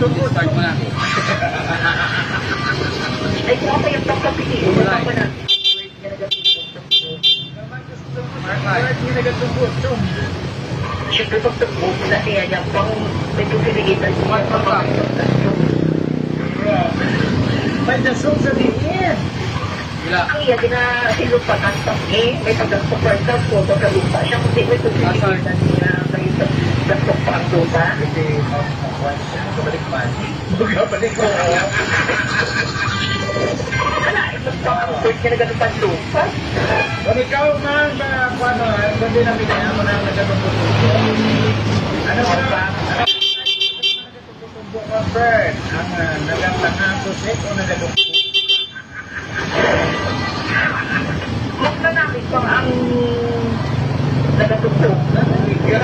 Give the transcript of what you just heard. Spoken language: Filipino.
Start mo na. Ay, kung ako yung pagkapili, wala ko na. Siyempre pagtagbo na siya niya pang may pagkiligitan siya pang may dasong sa diin. ang iya ginahilupatan pag may pagkakapagkakap ko pagkalupa siya kasi may pagkiligitan niya may pagkakap pa ang lupa. Kasi balik pa. Balik ko. Wala, ibang pang ang bird niya nagalupan lupa. Kung ikaw man, paano, hindi namin kaya mo na nagkatumbok. Ano ba? Nagkatumbok ka, bird? Ang nagkatanga susit o nagkatumbok? Mas nanakit pang ang nagatumbok. Kaya,